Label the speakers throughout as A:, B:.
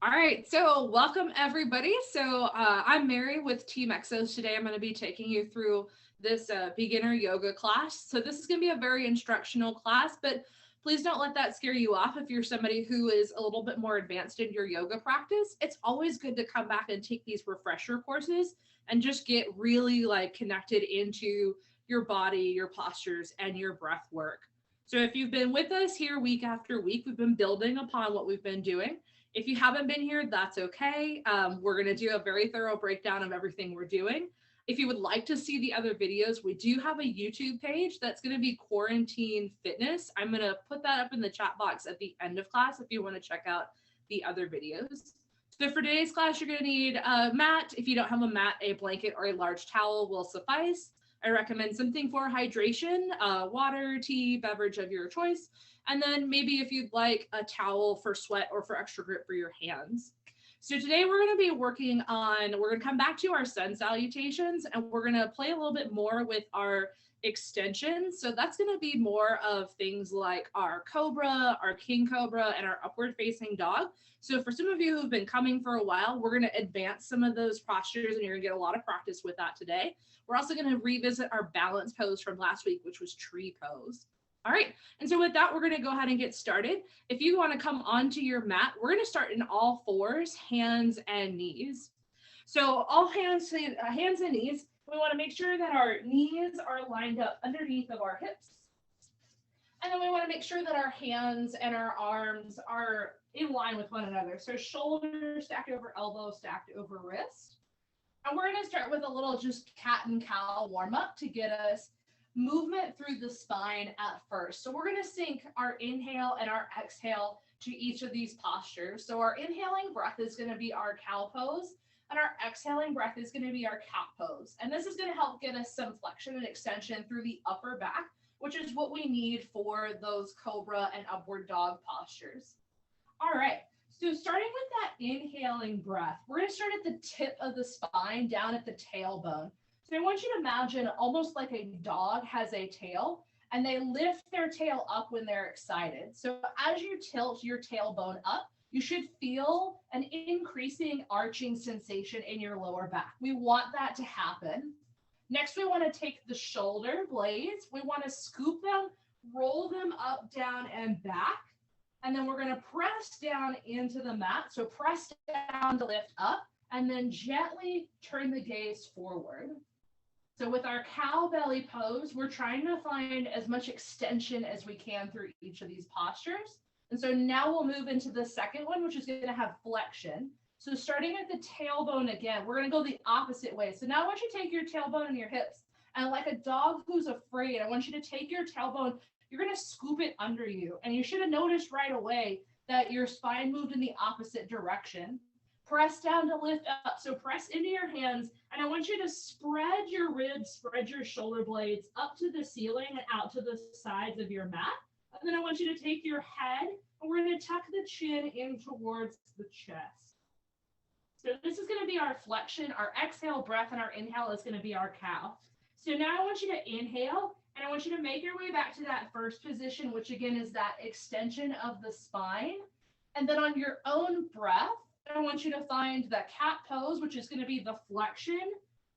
A: All right, so welcome everybody. I'm Mary with Team Exos. Today I'm going to be taking you through this beginner yoga class. So this is going to be a very instructional class, but please don't let that scare you off if you're somebody who is a little bit more advanced in your yoga practice. It's always good to come back and take these refresher courses and just get really like connected into your body, your postures, and your breath work. So if you've been with us here week after week, we've been building upon what we've been doing. If you haven't been here, that's okay. We're going to do a very thorough breakdown of everything we're doing. If you would like to see the other videos, we do have a YouTube page that's going to be Quarantine Fitness. I'm going to put that up in the chat box at the end of class if you want to check out the other videos. So for today's class, you're going to need a mat. If you don't have a mat, a blanket or a large towel will suffice. I recommend something for hydration, water, tea, beverage of your choice. And then maybe if you'd like a towel for sweat or for extra grip for your hands. So today we're going to be working on, we're going to come back to our sun salutations and we're going to play a little bit more with our extensions. So that's going to be more of things like our cobra, our king cobra, and our upward facing dog. So for some of you who've been coming for a while, we're going to advance some of those postures and you're going to get a lot of practice with that today. We're also going to revisit our balance pose from last week, which was tree pose. All right, and so with that, we're going to go ahead and get started. If you want to come onto your mat, we're going to start in all fours, hands and knees. So all hands and knees, we want to make sure that our knees are lined up underneath of our hips. And then we want to make sure that our hands and our arms are in line with one another. So shoulders stacked over elbow, stacked over wrist. And we're going to start with a little just cat and cow warm up to get us movement through the spine at first. So we're going to sync our inhale and our exhale to each of these postures. So our inhaling breath is going to be our cow pose, and our exhaling breath is going to be our cat pose. And this is going to help get us some flexion and extension through the upper back, which is what we need for those cobra and upward dog postures. All right. So starting with that inhaling breath, we're going to start at the tip of the spine down at the tailbone. So I want you to imagine almost like a dog has a tail and they lift their tail up when they're excited. So as you tilt your tailbone up, you should feel an increasing arching sensation in your lower back. We want that to happen. Next, we want to take the shoulder blades. We want to scoop them, roll them up, down, and back. And then we're going to press down into the mat. So press down to lift up and then gently turn the gaze forward. So with our cow belly pose, we're trying to find as much extension as we can through each of these postures. And so now we'll move into the second one, which is going to have flexion. So starting at the tailbone again, we're going to go the opposite way. So now I want you to take your tailbone and your hips, and like a dog who's afraid, I want you to take your tailbone, you're going to scoop it under you. And you should have noticed right away that your spine moved in the opposite direction. Press down to lift up. So press into your hands, and I want you to spread your ribs, spread your shoulder blades up to the ceiling and out to the sides of your mat. And then I want you to take your head, and we're going to tuck the chin in towards the chest. So this is going to be our flexion, our exhale breath, and our inhale is going to be our cow. So now I want you to inhale, and I want you to make your way back to that first position, which again is that extension of the spine. And then on your own breath, I want you to find the cat pose, which is going to be the flexion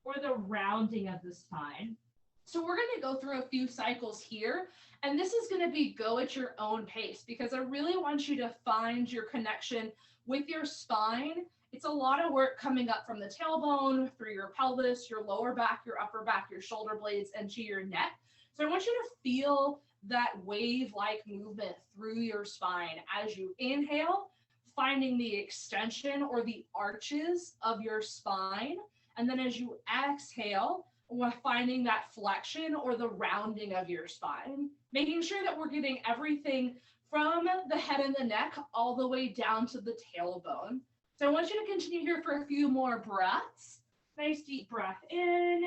A: or the rounding of the spine. So we're going to go through a few cycles here, and this is going to be go at your own pace because I really want you to find your connection with your spine. It's a lot of work coming up from the tailbone, through your pelvis, your lower back, your upper back, your shoulder blades, and to your neck. So I want you to feel that wave-like movement through your spine as you inhale, finding the extension or the arches of your spine. And then as you exhale, we're finding that flexion or the rounding of your spine, making sure that we're getting everything from the head and the neck all the way down to the tailbone. So I want you to continue here for a few more breaths. Nice deep breath in.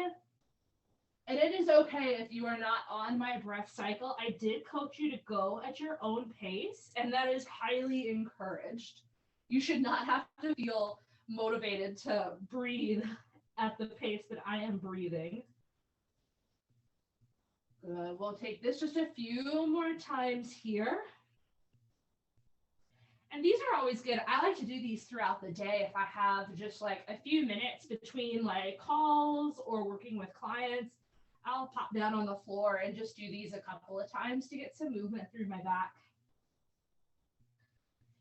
A: And it is okay if you are not on my breath cycle. I did coach you to go at your own pace, and that is highly encouraged. You should not have to feel motivated to breathe at the pace that I am breathing. Good. We'll take this just a few more times here. And these are always good. I like to do these throughout the day if I have just like a few minutes between like calls or working with clients. I'll pop down on the floor and just do these a couple of times to get some movement through my back.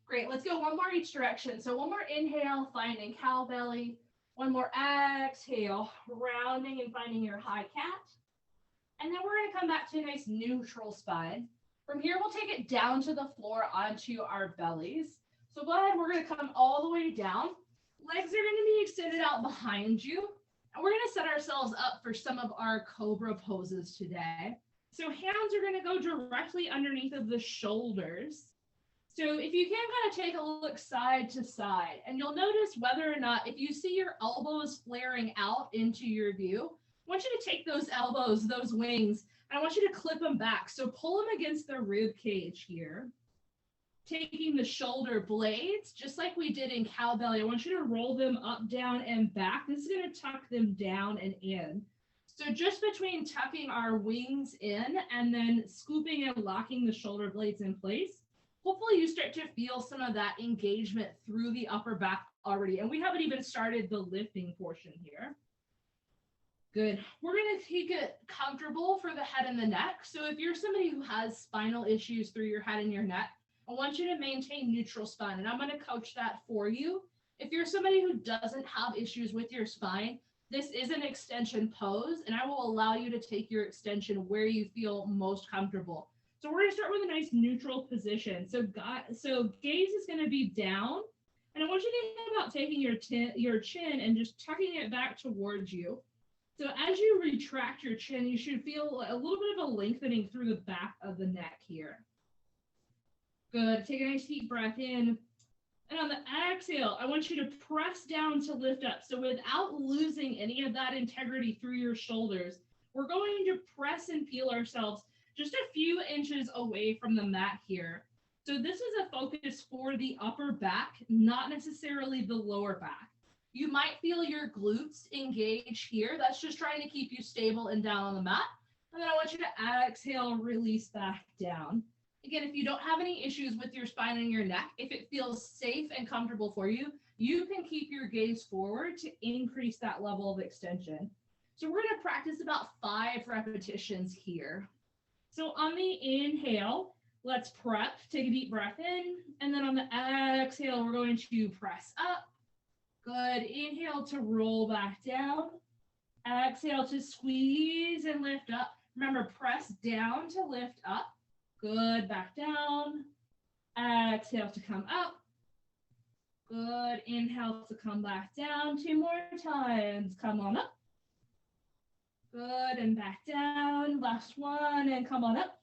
A: Great, let's go one more each direction. So one more inhale, finding cow belly. One more exhale, rounding and finding your high cat. And then we're going to come back to a nice neutral spine. From here, we'll take it down to the floor onto our bellies. So go ahead, we're going to come all the way down. Legs are going to be extended out behind you. And we're going to set ourselves up for some of our cobra poses today. So hands are going to go directly underneath of the shoulders. So if you can kind of take a look side to side, and you'll notice whether or not, if you see your elbows flaring out into your view, I want you to take those elbows, those wings, and I want you to clip them back. So pull them against the rib cage here. Taking the shoulder blades, just like we did in cow belly, I want you to roll them up, down, and back. This is going to tuck them down and in. So just between tucking our wings in and then scooping and locking the shoulder blades in place, hopefully you start to feel some of that engagement through the upper back already. And we haven't even started the lifting portion here. Good. We're going to take it comfortable for the head and the neck. So if you're somebody who has spinal issues through your head and your neck, I want you to maintain neutral spine, and I'm going to coach that for you. If you're somebody who doesn't have issues with your spine, this is an extension pose, and I will allow you to take your extension where you feel most comfortable. So we're going to start with a nice neutral position. So gaze is going to be down, and I want you to think about taking your chin and just tucking it back towards you. So as you retract your chin, you should feel a little bit of a lengthening through the back of the neck here. Good. Take a nice deep breath in. And on the exhale, I want you to press down to lift up. So without losing any of that integrity through your shoulders, we're going to press and feel ourselves just a few inches away from the mat here. So this is a focus for the upper back, not necessarily the lower back. You might feel your glutes engage here. That's just trying to keep you stable and down on the mat. And then I want you to exhale, release back down. Again, if you don't have any issues with your spine and your neck, if it feels safe and comfortable for you, you can keep your gaze forward to increase that level of extension. So we're going to practice about 5 repetitions here. So on the inhale, let's prep, take a deep breath in, and then on the exhale, we're going to press up. Good. Inhale to roll back down. Exhale to squeeze and lift up. Remember, press down to lift up. Good. Back down. Exhale to come up. Good. Inhale to come back down. 2 more times. Come on up. Good. And back down. Last one. And come on up.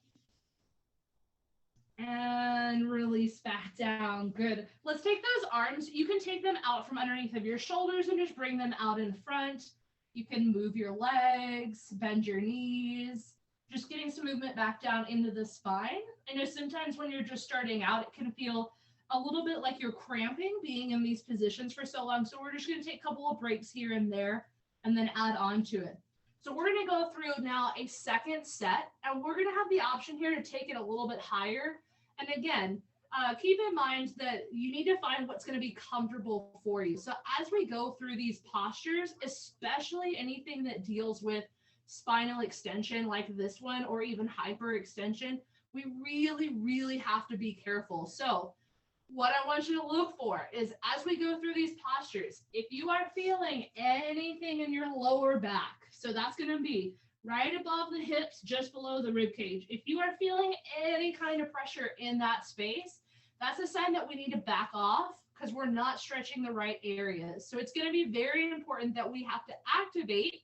A: And release back down. Good. Let's take those arms. You can take them out from underneath of your shoulders and just bring them out in front. You can move your legs, bend your knees, just getting some movement back down into the spine. I know sometimes when you're just starting out, it can feel a little bit like you're cramping being in these positions for so long. So we're just going to take a couple of breaks here and there and then add on to it. So we're going to go through now a second set, and we're going to have the option here to take it a little bit higher. And again, keep in mind that you need to find what's going to be comfortable for you. So as we go through these postures, especially anything that deals with spinal extension like this one, or even hyperextension, we really, really have to be careful. So what I want you to look for is as we go through these postures, if you are feeling anything in your lower back, so that's going to be right above the hips, just below the rib cage. If you are feeling any kind of pressure in that space, that's a sign that we need to back off because we're not stretching the right areas. So it's going to be very important that we have to activate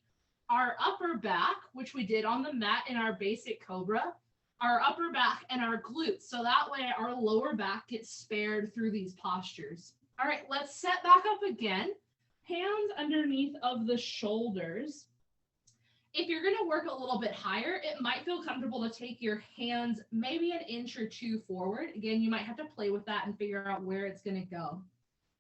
A: our upper back, which we did on the mat in our basic cobra, our upper back and our glutes. So that way our lower back gets spared through these postures. All right, let's set back up again. Hands underneath of the shoulders. If you're going to work a little bit higher, it might feel comfortable to take your hands maybe 1 inch or 2 forward. Again, you might have to play with that and figure out where it's going to go.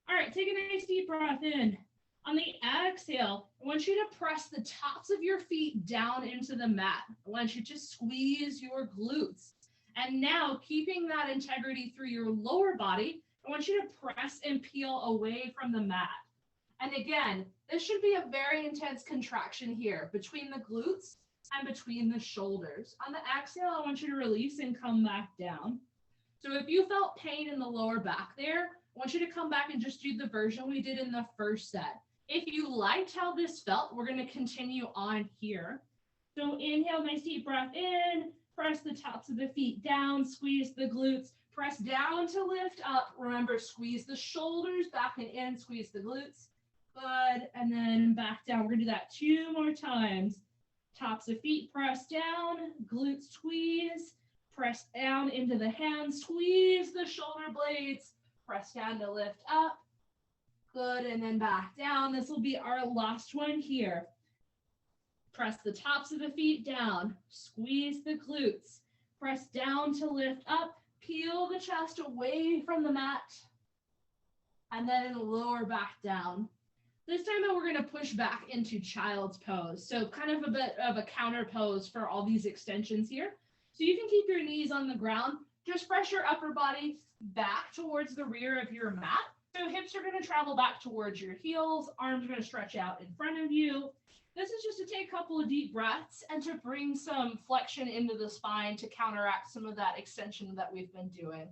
A: All right, take a nice deep breath in. On the exhale, I want you to press the tops of your feet down into the mat. I want you to squeeze your glutes. And now, keeping that integrity through your lower body, I want you to press and peel away from the mat. And again, this should be a very intense contraction here between the glutes and between the shoulders. On the exhale, I want you to release and come back down. So if you felt pain in the lower back there, I want you to come back and just do the version we did in the first set. If you liked how this felt, we're going to continue on here. So inhale, nice deep breath in, press the tops of the feet down, squeeze the glutes, press down to lift up. Remember, squeeze the shoulders back and in, squeeze the glutes. Good, and then back down. We're gonna do that 2 more times. Tops of feet, press down, glutes squeeze, press down into the hands, squeeze the shoulder blades, press down to lift up. Good, and then back down. This will be our last one here. Press the tops of the feet down, squeeze the glutes, press down to lift up, peel the chest away from the mat, and then lower back down. This time we're going to push back into child's pose. So kind of a bit of a counter pose for all these extensions here. So you can keep your knees on the ground. Just press your upper body back towards the rear of your mat. So hips are going to travel back towards your heels. Arms are going to stretch out in front of you. This is just to take a couple of deep breaths and to bring some flexion into the spine to counteract some of that extension that we've been doing.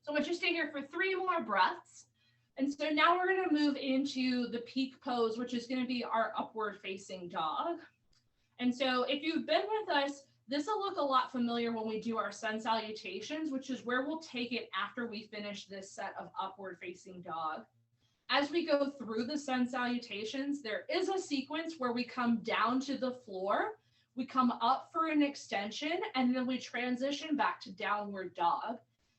A: So I want you to stay here for 3 more breaths. And so now we're going to move into the peak pose, which is going to be our upward facing dog. And so if you've been with us, this will look a lot familiar when we do our sun salutations, which is where we'll take it after we finish this set of upward facing dog. As we go through the sun salutations, there is a sequence where we come down to the floor, we come up for an extension, and then we transition back to downward dog.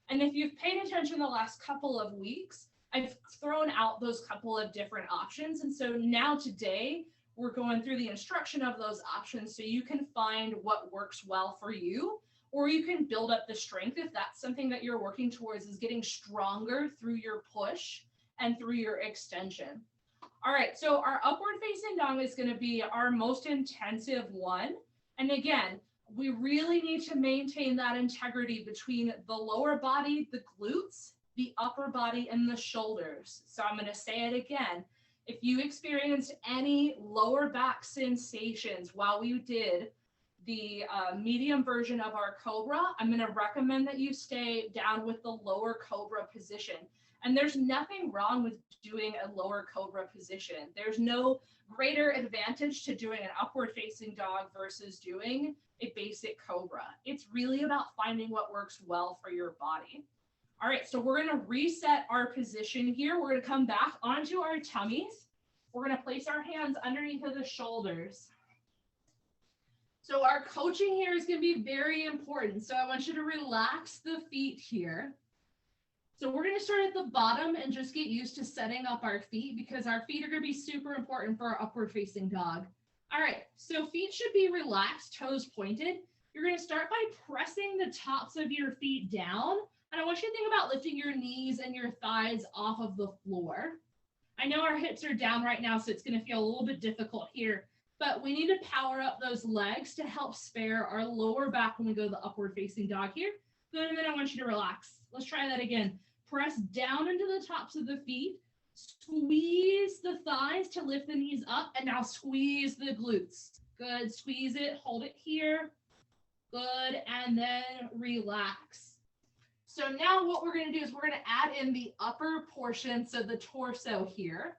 A: And if you've paid attention the last couple of weeks, I've thrown out those couple of different options. And so now today, we're going through the instruction of those options so you can find what works well for you, or you can build up the strength if that's something that you're working towards, is getting stronger through your push and through your extension. All right, so our upward facing dog is going to be our most intensive one. And again, we really need to maintain that integrity between the lower body, the glutes, the upper body, and the shoulders. So I'm going to say it again. If you experienced any lower back sensations while we did the medium version of our Cobra, I'm going to recommend that you stay down with the lower Cobra position. And there's nothing wrong with doing a lower Cobra position. There's no greater advantage to doing an upward facing dog versus doing a basic Cobra. It's really about finding what works well for your body. All right, so we're going to reset our position here. We're going to come back onto our tummies. We're going to place our hands underneath of the shoulders. So our coaching here is going to be very important. So I want you to relax the feet here. So we're going to start at the bottom and just get used to setting up our feet, because our feet are going to be super important for our upward facing dog. All right, so feet should be relaxed, toes pointed. You're going to start by pressing the tops of your feet down. And I want you to think about lifting your knees and your thighs off of the floor. I know our hips are down right now, so it's going to feel a little bit difficult here, but we need to power up those legs to help spare our lower back when we go to the upward facing dog here. Good, and then I want you to relax. Let's try that again. Press down into the tops of the feet, squeeze the thighs to lift the knees up, and now squeeze the glutes. Good, squeeze it, hold it here. Good, and then relax. So now what we're going to do is we're going to add in the upper portion, so the torso here.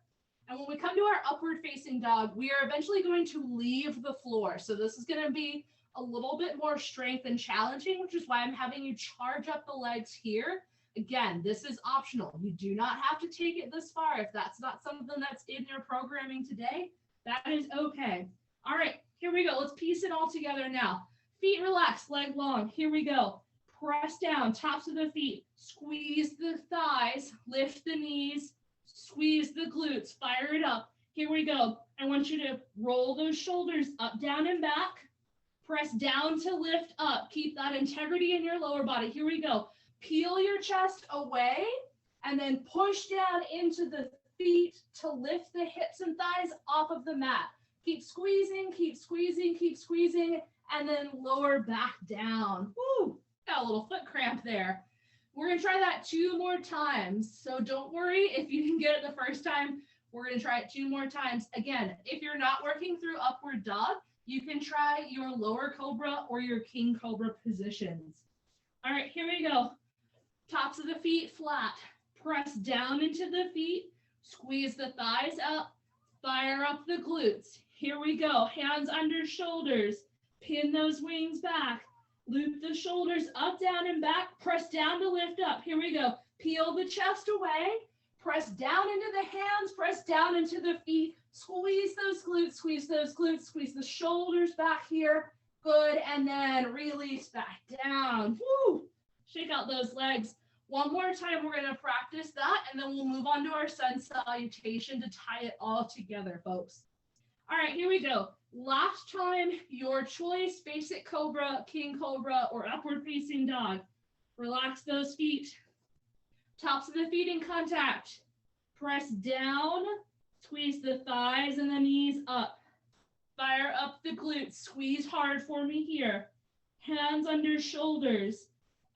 A: And when we come to our upward facing dog, we are eventually going to leave the floor. So this is going to be a little bit more strength and challenging, which is why I'm having you charge up the legs here. Again, this is optional. You do not have to take it this far. If that's not something that's in your programming today, that is okay. All right, here we go. Let's piece it all together now. Feet relaxed, leg long. Here we go. Press down, tops of the feet, squeeze the thighs, lift the knees, squeeze the glutes, fire it up. Here we go. I want you to roll those shoulders up, down, and back. Press down to lift up. Keep that integrity in your lower body. Here we go. Peel your chest away and then push down into the feet to lift the hips and thighs off of the mat. Keep squeezing, keep squeezing, keep squeezing, and then lower back down. Woo! Got a little foot cramp there. We're gonna try that 2 more times. So don't worry if you didn't get it the first time. We're gonna try it 2 more times. Again, if you're not working through upward dog, you can try your lower cobra or your king cobra positions. All right, here we go. Tops of the feet flat. Press down into the feet. Squeeze the thighs up. Fire up the glutes. Here we go. Hands under shoulders. Pin those wings back. Loop the shoulders up, down, and back. Press down to lift up. Here we go. Peel the chest away. Press down into the hands. Press down into the feet. Squeeze those glutes. Squeeze those glutes. Squeeze the shoulders back here. Good. And then release back down. Woo! Shake out those legs. One more time, we're going to practice that, and then we'll move on to our sun salutation to tie it all together, folks. All right, here we go. Last time, your choice, basic cobra, king cobra, or upward facing dog. Relax those feet. Tops of the feet in contact. Press down, squeeze the thighs and the knees up. Fire up the glutes. Squeeze hard for me here. Hands under shoulders.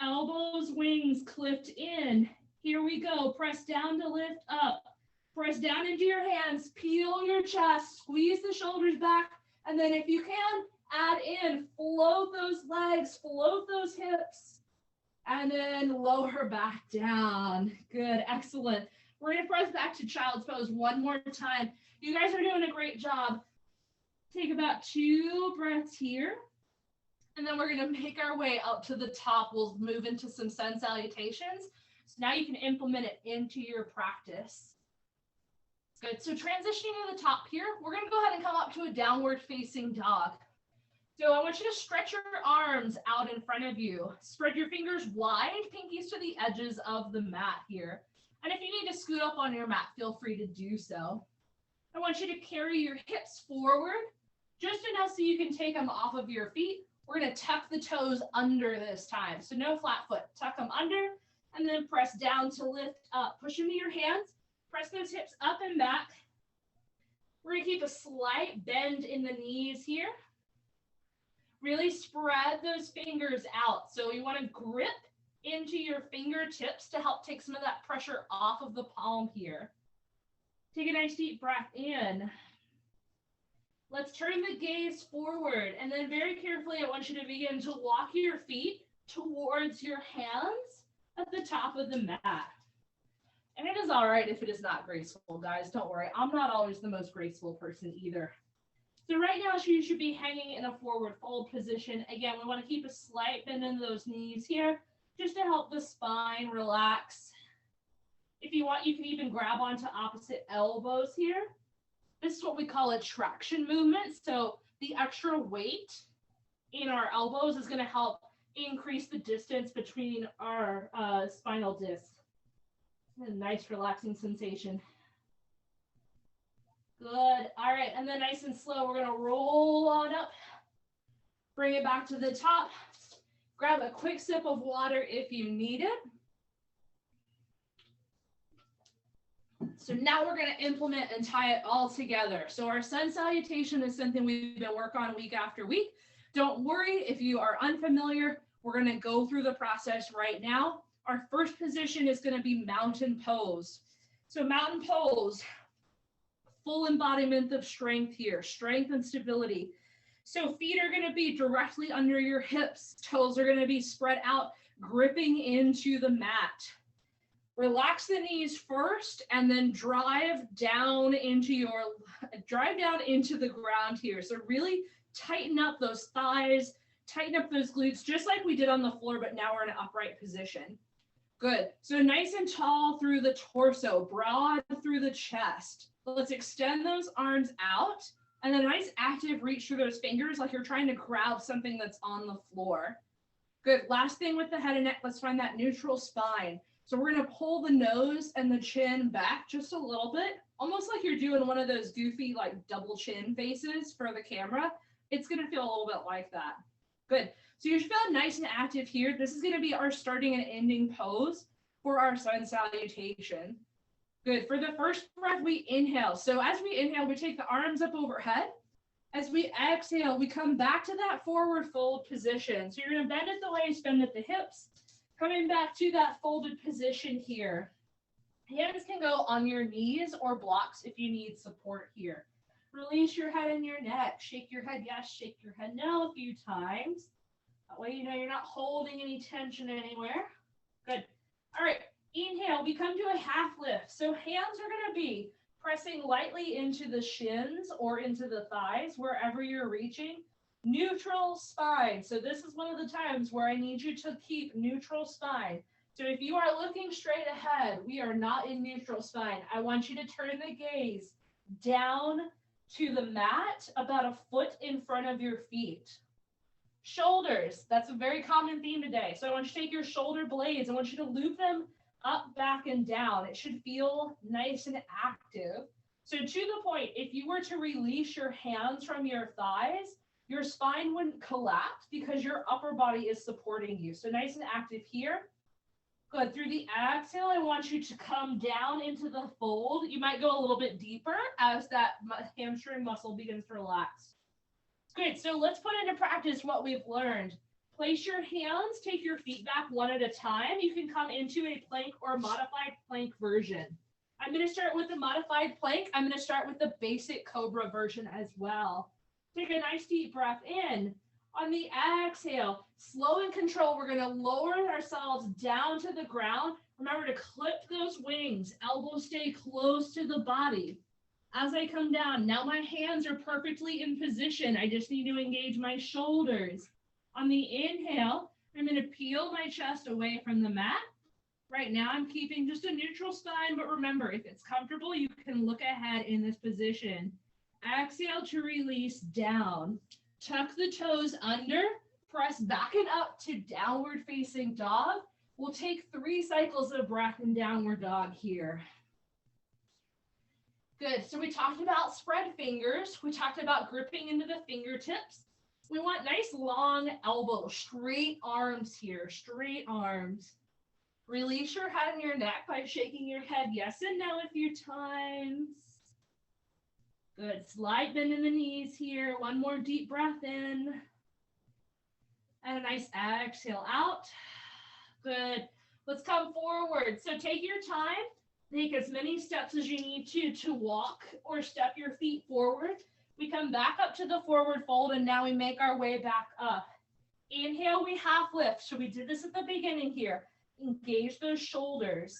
A: Elbows, wings, clipped in. Here we go. Press down to lift up. Press down into your hands. Peel your chest. Squeeze the shoulders back. And then if you can, add in. Float those legs. Float those hips. And then lower back down. Good. Excellent. We're going to press back to child's pose one more time. You guys are doing a great job. Take about 2 breaths here. And then we're going to make our way up to the top. We'll move into some sun salutations. So now you can implement it into your practice. Good. So transitioning to the top here, we're going to go ahead and come up to a downward facing dog. So I want you to stretch your arms out in front of you. Spread your fingers wide, pinkies to the edges of the mat here. And if you need to scoot up on your mat, feel free to do so. I want you to carry your hips forward just enough so you can take them off of your feet. We're going to tuck the toes under this time. So no flat foot. Tuck them under and then press down to lift up. Push into your hands. Press those hips up and back. We're going to keep a slight bend in the knees here. Really spread those fingers out. So you want to grip into your fingertips to help take some of that pressure off of the palm here. Take a nice deep breath in. Let's turn the gaze forward, and then very carefully, I want you to begin to walk your feet towards your hands at the top of the mat. And it is all right if it is not graceful, guys. Don't worry. I'm not always the most graceful person either. So right now, you should be hanging in a forward fold position. Again, we want to keep a slight bend in those knees here, just to help the spine relax. If you want, you can even grab onto opposite elbows here. This is what we call a traction movement. So the extra weight in our elbows is going to help increase the distance between our spinal discs. A nice relaxing sensation. Good. All right. And then nice and slow, we're going to roll on up. Bring it back to the top. Grab a quick sip of water if you need it. So now we're going to implement and tie it all together. So our sun salutation is something we've been working on week after week. Don't worry if you are unfamiliar. We're going to go through the process right now. Our first position is going to be mountain pose. So mountain pose, full embodiment of strength here, strength and stability. So feet are going to be directly under your hips. Toes are going to be spread out, gripping into the mat. Relax the knees first and then drive down into the ground here. So really tighten up those thighs, tighten up those glutes, just like we did on the floor, but now we're in an upright position. Good. So nice and tall through the torso, broad through the chest. Let's extend those arms out and then a nice active reach through those fingers like you're trying to grab something that's on the floor. Good. Last thing with the head and neck, let's find that neutral spine. So we're going to pull the nose and the chin back just a little bit, almost like you're doing one of those goofy like double chin faces for the camera. It's going to feel a little bit like that. Good. So you should feel nice and active here. This is going to be our starting and ending pose for our sun salutation. Good. For the first breath, we inhale. So as we inhale, we take the arms up overhead. As we exhale, we come back to that forward fold position. So you're going to bend at the waist, bend at the hips. Coming back to that folded position here. Hands can go on your knees or blocks if you need support here. Release your head and your neck. Shake your head yes, shake your head no a few times. That way you know you're not holding any tension anywhere. Good. All right, inhale, we come to a half lift. So hands are gonna be pressing lightly into the shins or into the thighs, wherever you're reaching. Neutral spine. So this is one of the times where I need you to keep neutral spine. So if you are looking straight ahead, we are not in neutral spine. I want you to turn the gaze down to the mat, about a foot in front of your feet. Shoulders, that's a very common theme today. So I want you to take your shoulder blades, I want you to loop them up, back, and down. It should feel nice and active. So to the point, if you were to release your hands from your thighs, your spine wouldn't collapse because your upper body is supporting you. So nice and active here. Good. Through the exhale, I want you to come down into the fold. You might go a little bit deeper as that hamstring muscle begins to relax. Great. So let's put into practice what we've learned. Place your hands, take your feet back one at a time. You can come into a plank or modified plank version. I'm going to start with the modified plank. I'm going to start with the basic cobra version as well. Take a nice deep breath in. On the exhale, slow and control, we're going to lower ourselves down to the ground. Remember to clip those wings, elbows stay close to the body. As I come down, now my hands are perfectly in position. I just need to engage my shoulders. On the inhale, I'm going to peel my chest away from the mat. Right now, I'm keeping just a neutral spine, but remember, if it's comfortable, you can look ahead in this position. Exhale to release down. Tuck the toes under, press back and up to downward facing dog. We'll take 3 cycles of breath in downward dog here. Good. So we talked about spread fingers. We talked about gripping into the fingertips. We want nice long elbows, straight arms here, straight arms. Release your head and your neck by shaking your head yes and no a few times. Good. Slight bend in the knees here. One more deep breath in. And a nice exhale out. Good. Let's come forward. So take your time. Take as many steps as you need to walk or step your feet forward. We come back up to the forward fold, and now we make our way back up. Inhale, we half lift. So we did this at the beginning here. Engage those shoulders.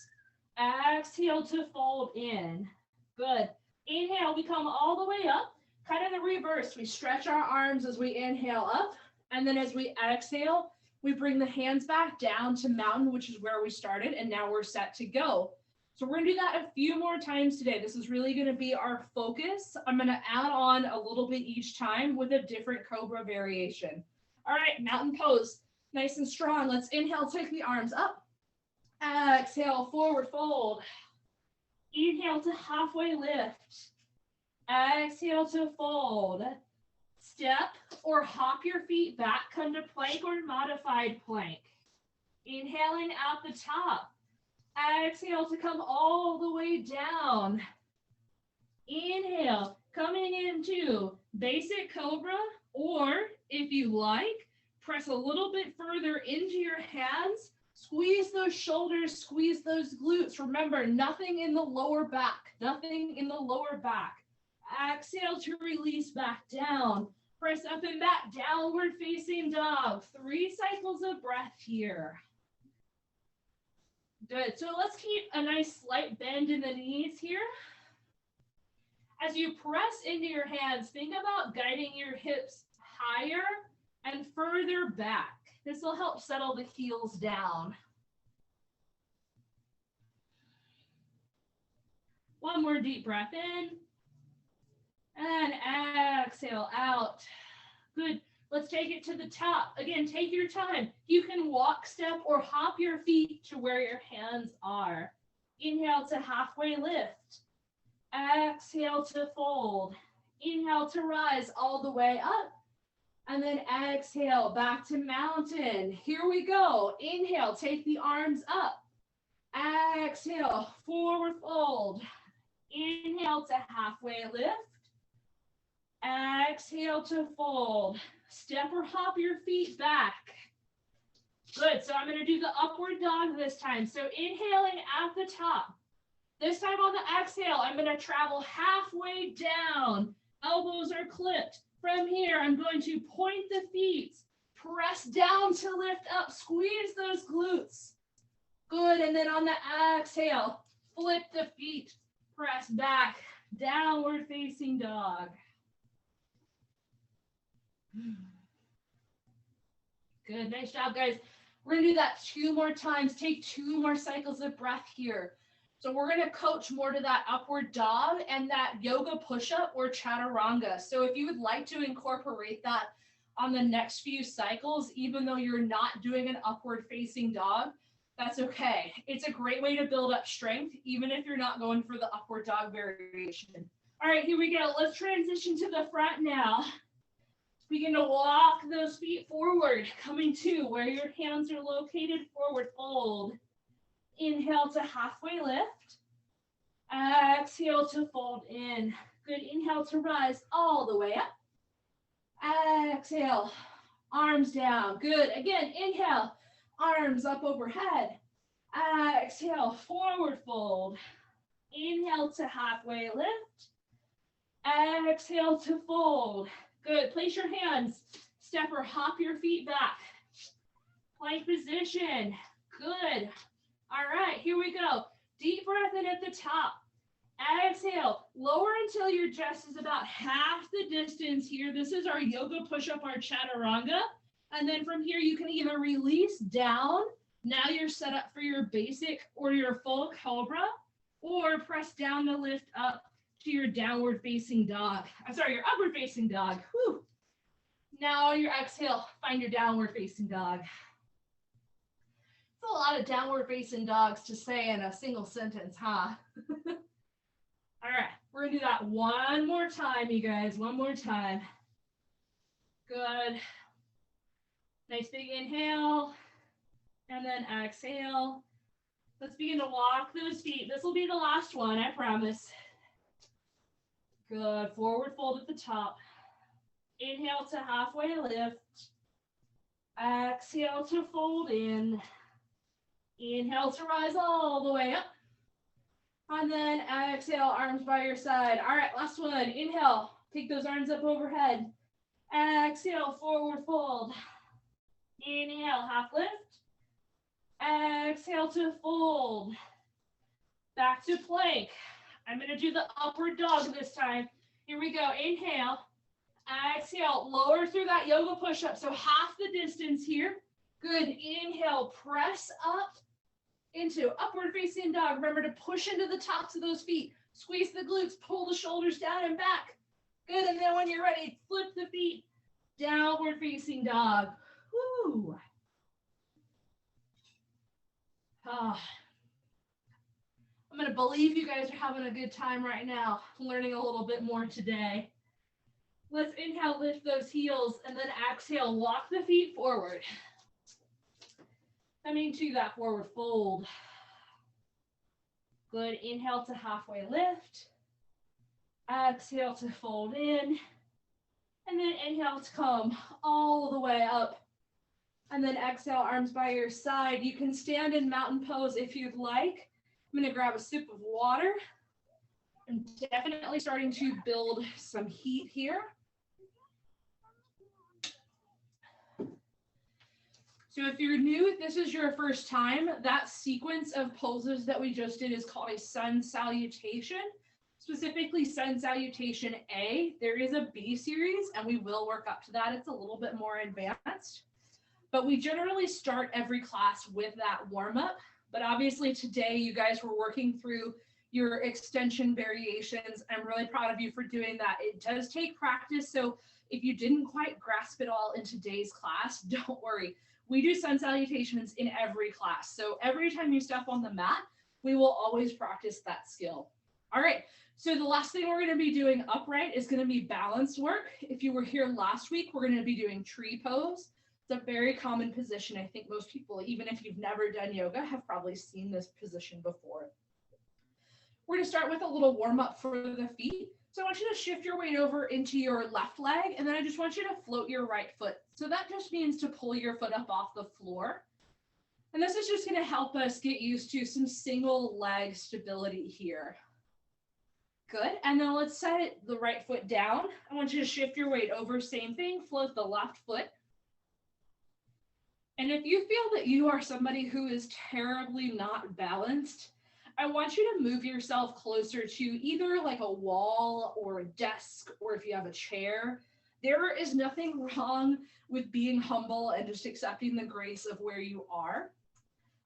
A: Exhale to fold in. Good. Inhale, we come all the way up, kind of the reverse. We stretch our arms as we inhale up, and then as we exhale, we bring the hands back down to mountain, which is where we started, and now we're set to go. So we're going to do that a few more times today. This is really going to be our focus. I'm going to add on a little bit each time with a different cobra variation. All right, mountain pose, nice and strong. Let's inhale, take the arms up. Exhale, forward fold. Inhale to halfway lift. Exhale to fold. Step or hop your feet back, come to plank or modified plank. Inhaling at the top. Exhale to come all the way down. Inhale, coming into basic cobra, or if you like, press a little bit further into your hands. Squeeze those shoulders, squeeze those glutes. Remember, nothing in the lower back, nothing in the lower back. Exhale to release back down. Press up and back, downward facing dog. 3 cycles of breath here. Good. So let's keep a nice slight bend in the knees here. As you press into your hands, think about guiding your hips higher and further back. This will help settle the heels down. One more deep breath in. And exhale out. Good. Let's take it to the top. Again, take your time. You can walk, step, or hop your feet to where your hands are. Inhale to halfway lift. Exhale to fold. Inhale to rise all the way up. And then exhale back to mountain. Here we go. Inhale, take the arms up. Exhale, forward fold. Inhale to halfway lift. Exhale to fold. Step or hop your feet back. Good. So I'm going to do the upward dog this time. So inhaling at the top. This time on the exhale, I'm going to travel halfway down. Elbows are clipped. From here, I'm going to point the feet. Press down to lift up. Squeeze those glutes. Good. And then on the exhale, flip the feet. Press back. Downward facing dog. Good. Nice job, guys. We're going to do that 2 more times. Take 2 more cycles of breath here. So we're going to coach more to that upward dog and that yoga push-up or chaturanga. So if you would like to incorporate that on the next few cycles, even though you're not doing an upward facing dog, that's okay. It's a great way to build up strength, even if you're not going for the upward dog variation. All right, here we go. Let's transition to the front now. Begin to walk those feet forward, coming to where your hands are located, forward fold. Inhale to halfway lift. Exhale to fold in. Good. Inhale to rise all the way up. Exhale, arms down. Good. Again, inhale, arms up overhead. Exhale, forward fold. Inhale to halfway lift. Exhale to fold. Good. Place your hands. Step or hop your feet back. Plank position. Good. All right, here we go. Deep breath in at the top. Exhale. Lower until your chest is about half the distance here. This is our yoga push-up, our chaturanga. And then from here, you can either release down. Now you're set up for your basic or your full cobra, or press down to lift up to your downward facing dog. I'm sorry, your upward facing dog. Whew. Now on your exhale, find your downward facing dog. It's a lot of downward facing dogs to say in a single sentence, huh? All right, we're gonna do that one more time, you guys, one more time. Good. Nice big inhale, and then exhale. Let's begin to walk those feet. This will be the last one, I promise. Good. Forward fold at the top. Inhale to halfway lift. Exhale to fold in. Inhale to rise all the way up. And then exhale, arms by your side. All right, last one. Inhale, take those arms up overhead. Exhale, forward fold. Inhale, half lift. Exhale to fold. Back to plank. I'm going to do the upward dog this time. Here we go. Inhale. Exhale. Lower through that yoga push-up. So half the distance here. Good. Inhale. Press up into upward facing dog. Remember to push into the tops of those feet. Squeeze the glutes. Pull the shoulders down and back. Good. And then when you're ready, flip the feet. Downward facing dog. Woo. I'm going to believe you guys are having a good time right now, learning a little bit more today. Let's inhale, lift those heels, and then exhale, walk the feet forward. Coming to that forward fold. Good. Inhale to halfway lift. Exhale to fold in. And then inhale to come all the way up. And then exhale, arms by your side. You can stand in mountain pose if you'd like. I'm going to grab a sip of water. I'm definitely starting to build some heat here. So if you're new, if this is your first time, that sequence of poses that we just did is called a sun salutation, specifically sun salutation A. There is a B series, and we will work up to that. It's a little bit more advanced. But we generally start every class with that warm-up. But obviously today you guys were working through your extension variations. I'm really proud of you for doing that. It does take practice. So if you didn't quite grasp it all in today's class, don't worry. We do sun salutations in every class. So every time you step on the mat, we will always practice that skill. All right. So the last thing we're going to be doing upright is going to be balance work. If you were here last week, we're going to be doing tree pose. It's a very common position. I think most people, even if you've never done yoga, have probably seen this position before. We're going to start with a little warm up for the feet. So I want you to shift your weight over into your left leg, and then I just want you to float your right foot. So that just means to pull your foot up off the floor. And this is just going to help us get used to some single leg stability here. Good. And then let's set the right foot down. I want you to shift your weight over. Same thing, float the left foot. And if you feel that you are somebody who is terribly not balanced, I want you to move yourself closer to either like a wall or a desk, or if you have a chair. There is nothing wrong with being humble and just accepting the grace of where you are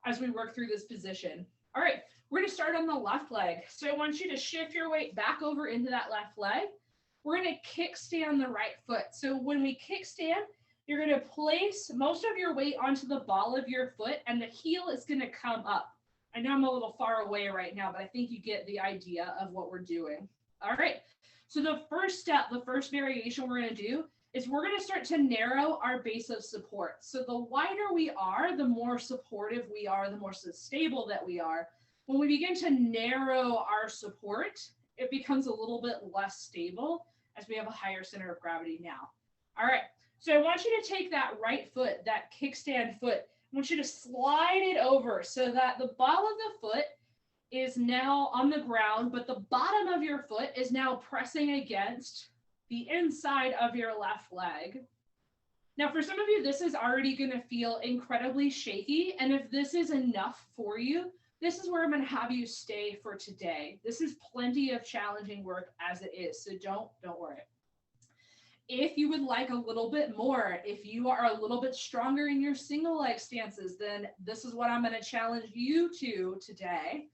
A: as we work through this position. All right, we're going to start on the left leg. So I want you to shift your weight back over into that left leg. We're going to kickstand the right foot. So when we kickstand, you're going to place most of your weight onto the ball of your foot, and the heel is going to come up. I know I'm a little far away right now, but I think you get the idea of what we're doing. All right. So the first step, the first variation we're going to do is we're going to start to narrow our base of support. So the wider we are, the more supportive we are, the more stable that we are. When we begin to narrow our support, it becomes a little bit less stable as we have a higher center of gravity now. All right. So I want you to take that right foot, that kickstand foot, I want you to slide it over so that the ball of the foot is now on the ground, but the bottom of your foot is now pressing against the inside of your left leg. Now, for some of you, this is already going to feel incredibly shaky. And if this is enough for you, this is where I'm going to have you stay for today. This is plenty of challenging work as it is, so don't worry. If you would like a little bit more, if you are a little bit stronger in your single leg stances, then this is what I'm going to challenge you to today.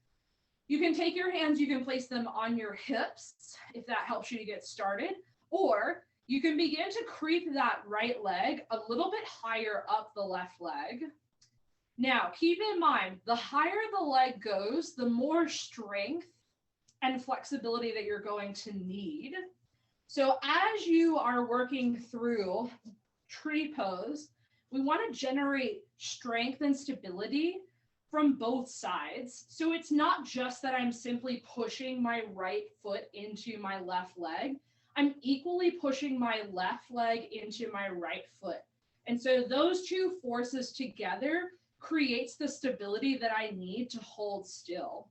A: You can take your hands, you can place them on your hips if that helps you to get started, or you can begin to creep that right leg a little bit higher up the left leg. Now, keep in mind, the higher the leg goes, the more strength and flexibility that you're going to need. So as you are working through tree pose, we want to generate strength and stability from both sides. So it's not just that I'm simply pushing my right foot into my left leg. I'm equally pushing my left leg into my right foot. And so those two forces together creates the stability that I need to hold still.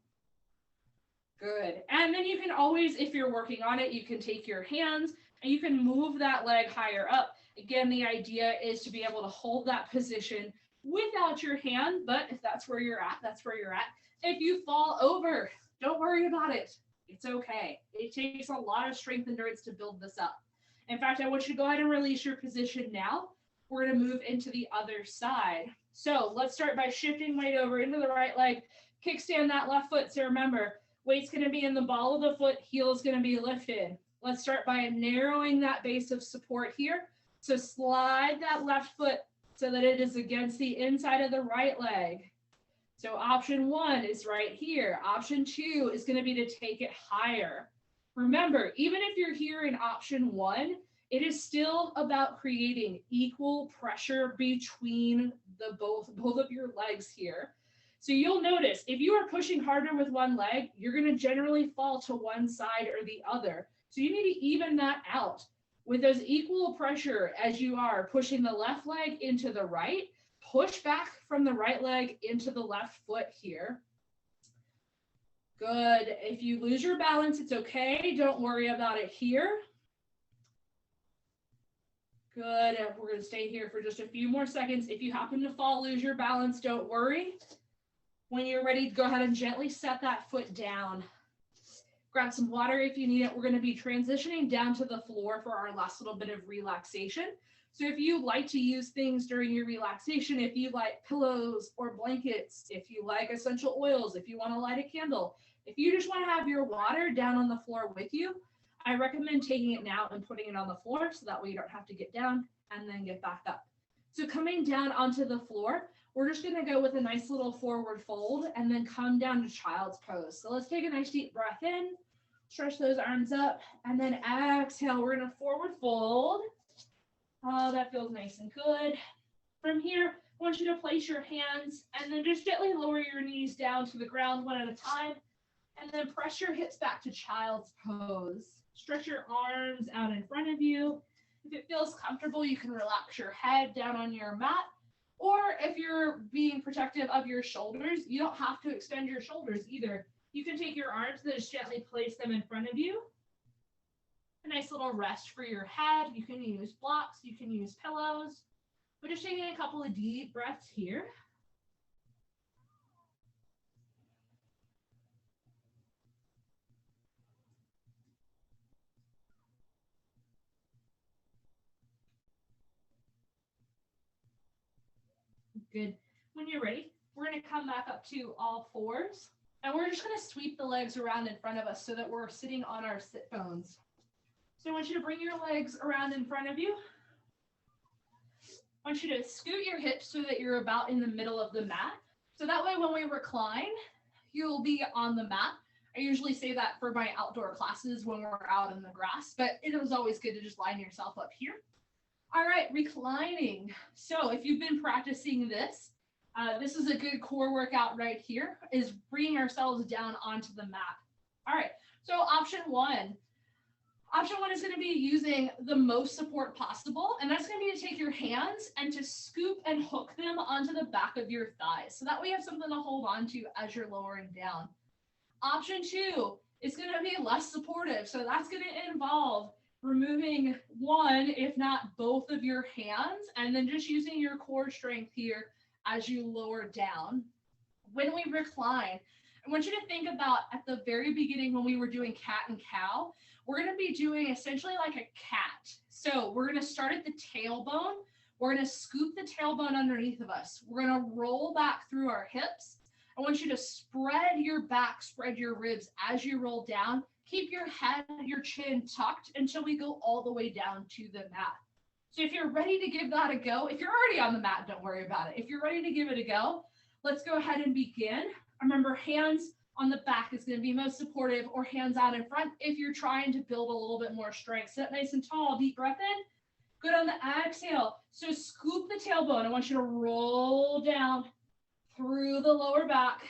A: Good. And then you can always, if you're working on it, you can take your hands and you can move that leg higher up. Again, the idea is to be able to hold that position without your hand, but if that's where you're at, that's where you're at. If you fall over, don't worry about it. It's okay. It takes a lot of strength and endurance to build this up. In fact, I want you to go ahead and release your position now. We're going to move into the other side. So let's start by shifting weight over into the right leg. Kickstand that left foot. So remember, weight's going to be in the ball of the foot, heel is going to be lifted. Let's start by narrowing that base of support here. So slide that left foot so that it is against the inside of the right leg. So option 1 is right here. Option 2 is going to be to take it higher. Remember, even if you're here in option 1, it is still about creating equal pressure between the both of your legs here. So you'll notice if you are pushing harder with one leg, you're going to generally fall to one side or the other. So you need to even that out with as equal pressure as you are pushing the left leg into the right. Push back from the right leg into the left foot here. Good. If you lose your balance, it's okay. Don't worry about it here. Good. We're going to stay here for just a few more seconds. If you happen to fall, lose your balance, don't worry. When you're ready, go ahead and gently set that foot down. Grab some water if you need it. We're going to be transitioning down to the floor for our last little bit of relaxation. So if you like to use things during your relaxation, if you like pillows or blankets, if you like essential oils, if you want to light a candle, if you just want to have your water down on the floor with you, I recommend taking it now and putting it on the floor so that way you don't have to get down and then get back up. So coming down onto the floor, we're just going to go with a nice little forward fold and then come down to child's pose. So let's take a nice deep breath in, stretch those arms up, and then exhale. We're going to forward fold. Oh, that feels nice and good. From here, I want you to place your hands and then just gently lower your knees down to the ground one at a time. And then press your hips back to child's pose. Stretch your arms out in front of you. If it feels comfortable, you can relax your head down on your mat Or if you're being protective of your shoulders, you don't have to extend your shoulders either. You can take your arms and just gently place them in front of you. A nice little rest for your head. You can use blocks, you can use pillows. But just taking a couple of deep breaths here. Good. When you're ready, we're going to come back up to all fours. And we're just going to sweep the legs around in front of us so that we're sitting on our sit bones. So I want you to bring your legs around in front of you. I want you to scoot your hips so that you're about in the middle of the mat. So that way when we recline, you'll be on the mat. I usually say that for my outdoor classes when we're out in the grass, but it was always good to just line yourself up here. All right, reclining. So if you've been practicing this, this is a good core workout right here, is bringing ourselves down onto the mat. All right, so option one. Option one is going to be using the most support possible, and that's going to be to take your hands and to scoop and hook them onto the back of your thighs. So that way you have something to hold on to as you're lowering down. Option two is going to be less supportive. So that's going to involve removing one, if not both of your hands, and then just using your core strength here as you lower down. When we recline, I want you to think about at the very beginning when we were doing cat and cow, we're going to be doing essentially like a cat. So we're going to start at the tailbone. We're going to scoop the tailbone underneath of us. We're going to roll back through our hips. I want you to spread your back, spread your ribs as you roll down. Keep your head, your chin tucked until we go all the way down to the mat. So if you're ready to give that a go, if you're already on the mat, don't worry about it. If you're ready to give it a go, let's go ahead and begin. Remember, hands on the back is going to be most supportive, or hands out in front if you're trying to build a little bit more strength. Sit nice and tall, deep breath in. Good on the exhale. So scoop the tailbone. I want you to roll down through the lower back.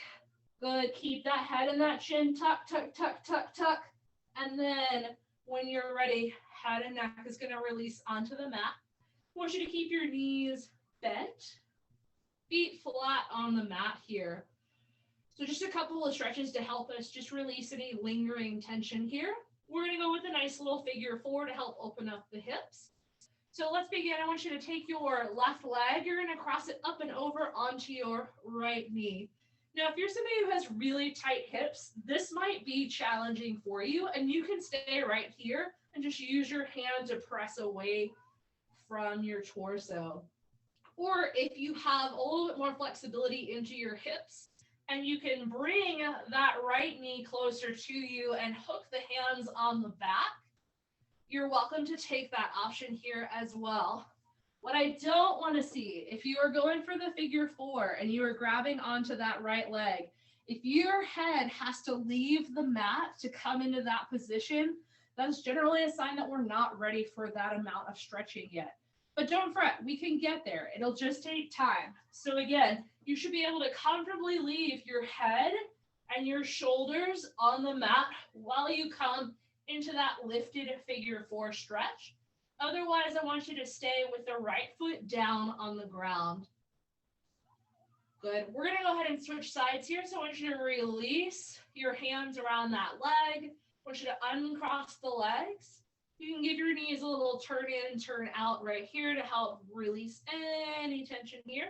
A: Good. Keep that head and that chin tuck, tuck, tuck, tuck, tuck. And then when you're ready, head and neck is going to release onto the mat. I want you to keep your knees bent, feet flat on the mat here. So just a couple of stretches to help us just release any lingering tension here. We're going to go with a nice little figure four to help open up the hips. So let's begin. I want you to take your left leg. You're going to cross it up and over onto your right knee. Now, if you're somebody who has really tight hips, this might be challenging for you, and you can stay right here and just use your hand to press away from your torso. Or if you have a little bit more flexibility into your hips, and you can bring that right knee closer to you and hook the hands on the back, you're welcome to take that option here as well. What I don't want to see, if you are going for the figure four and you are grabbing onto that right leg, if your head has to leave the mat to come into that position, that's generally a sign that we're not ready for that amount of stretching yet. But don't fret, we can get there. It'll just take time. So again, you should be able to comfortably leave your head and your shoulders on the mat while you come into that lifted figure four stretch. Otherwise, I want you to stay with the right foot down on the ground. Good. We're going to go ahead and switch sides here. So I want you to release your hands around that leg. I want you to uncross the legs. You can give your knees a little turn in, turn out right here to help release any tension here.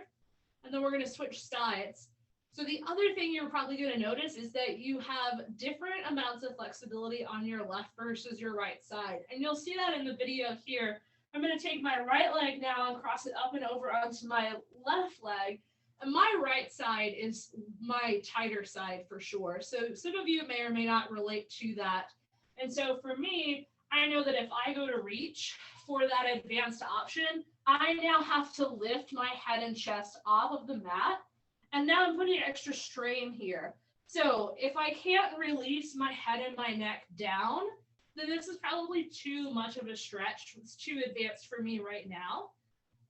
A: And then we're going to switch sides. So the other thing you're probably going to notice is that you have different amounts of flexibility on your left versus your right side. And you'll see that in the video here. I'm going to take my right leg now and cross it up and over onto my left leg. And my right side is my tighter side for sure. So some of you may or may not relate to that. And so for me, I know that if I go to reach for that advanced option, I now have to lift my head and chest off of the mat. And now I'm putting extra strain here. So if I can't release my head and my neck down, then this is probably too much of a stretch. It's too advanced for me right now.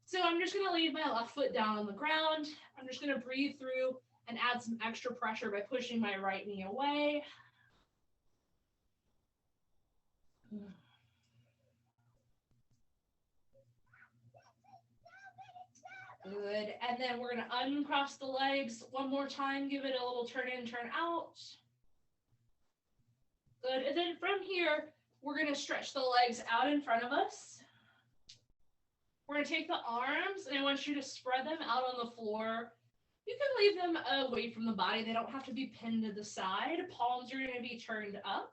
A: So I'm just going to leave my left foot down on the ground. I'm just going to breathe through and add some extra pressure by pushing my right knee away. Good. And then we're going to uncross the legs one more time. Give it a little turn in, turn out. Good. And then from here, we're going to stretch the legs out in front of us. We're going to take the arms, and I want you to spread them out on the floor. You can leave them away from the body. They don't have to be pinned to the side. Palms are going to be turned up.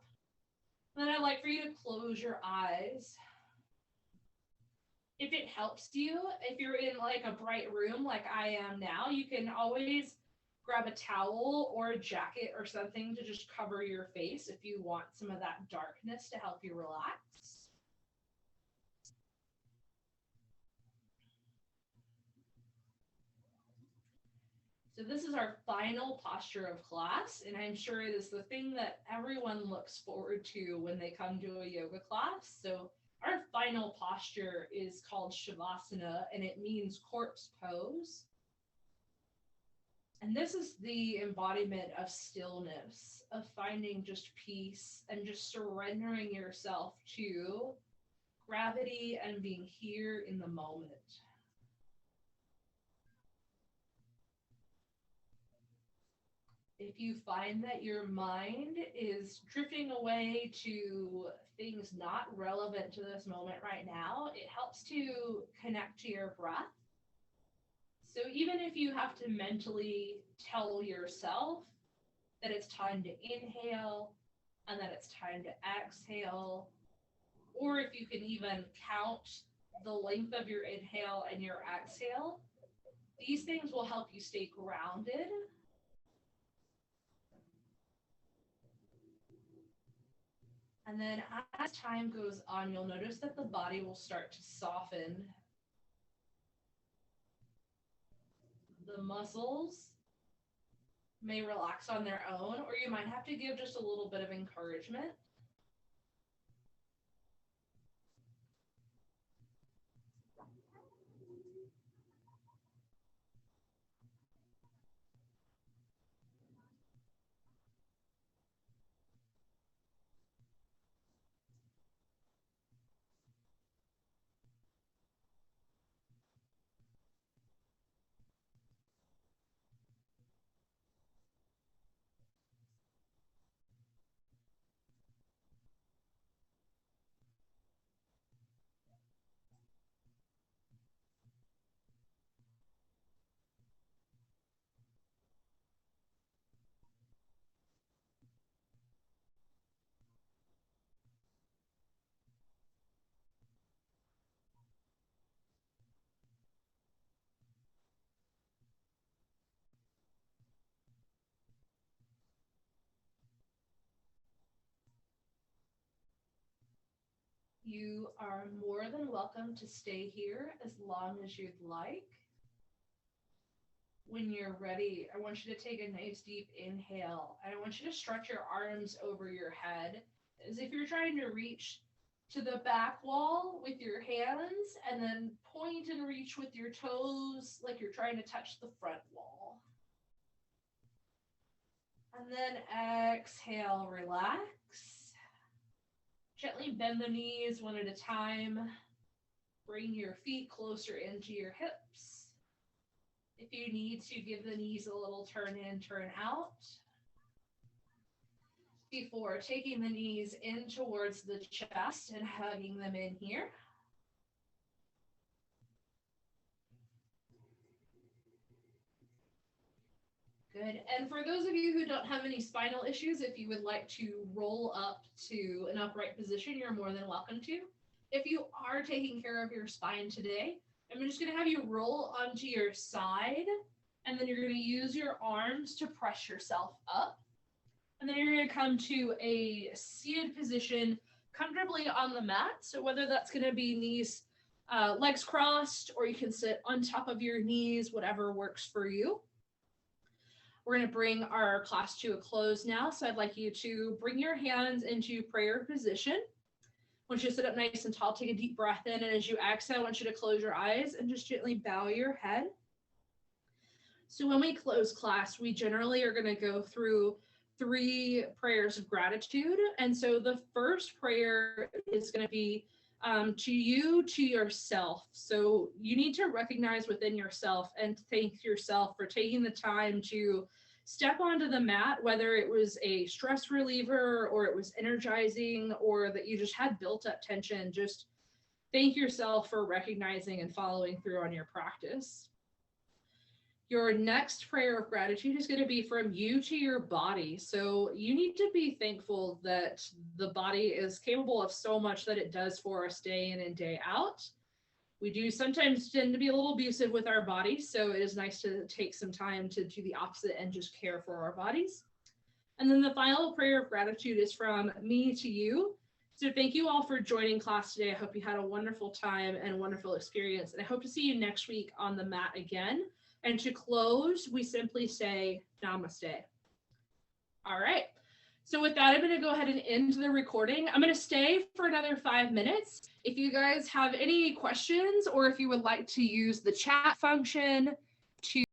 A: And then I'd like for you to close your eyes. If it helps you, if you're in like a bright room like I am now, you can always grab a towel or a jacket or something to just cover your face if you want some of that darkness to help you relax. So this is our final posture of class, and I'm sure it is the thing that everyone looks forward to when they come to a yoga class. So our final posture is called Shavasana, and it means corpse pose. And this is the embodiment of stillness, of finding just peace and just surrendering yourself to gravity and being here in the moment. If you find that your mind is drifting away to things not relevant to this moment right now, it helps to connect to your breath. So even if you have to mentally tell yourself that it's time to inhale and that it's time to exhale, or if you can even count the length of your inhale and your exhale, these things will help you stay grounded. And then as time goes on, you'll notice that the body will start to soften. The muscles may relax on their own, or you might have to give just a little bit of encouragement. You are more than welcome to stay here as long as you'd like. When you're ready, I want you to take a nice deep inhale. And I want you to stretch your arms over your head as if you're trying to reach to the back wall with your hands, and then point and reach with your toes like you're trying to touch the front wall. And then exhale, relax. Gently bend the knees one at a time. Bring your feet closer into your hips. If you need to, give the knees a little turn in, turn out. Before taking the knees in towards the chest and hugging them in here. Good. And for those of you who don't have any spinal issues, if you would like to roll up to an upright position, you're more than welcome to. If you are taking care of your spine today, I'm just going to have you roll onto your side, and then you're going to use your arms to press yourself up. And then you're going to come to a seated position comfortably on the mat. So whether that's going to be knees, legs crossed, or you can sit on top of your knees, whatever works for you. We're going to bring our class to a close now. So I'd like you to bring your hands into prayer position. I want you to sit up nice and tall, take a deep breath in, and as you exhale, I want you to close your eyes and just gently bow your head. So when we close class, we generally are going to go through 3 prayers of gratitude. And so the first prayer is going to be to you, to yourself. So you need to recognize within yourself and thank yourself for taking the time to step onto the mat, whether it was a stress reliever or it was energizing or that you just had built up tension. Just thank yourself for recognizing and following through on your practice. Your next prayer of gratitude is going to be from you to your body. So you need to be thankful that the body is capable of so much that it does for us day in and day out. We do sometimes tend to be a little abusive with our bodies, so it is nice to take some time to do the opposite and just care for our bodies. And then the final prayer of gratitude is from me to you. So thank you all for joining class today. I hope you had a wonderful time and a wonderful experience. And I hope to see you next week on the mat again. And to close, we simply say namaste. All right. So with that, I'm going to go ahead and end the recording. I'm going to stay for another 5 minutes. If you guys have any questions or if you would like to use the chat function to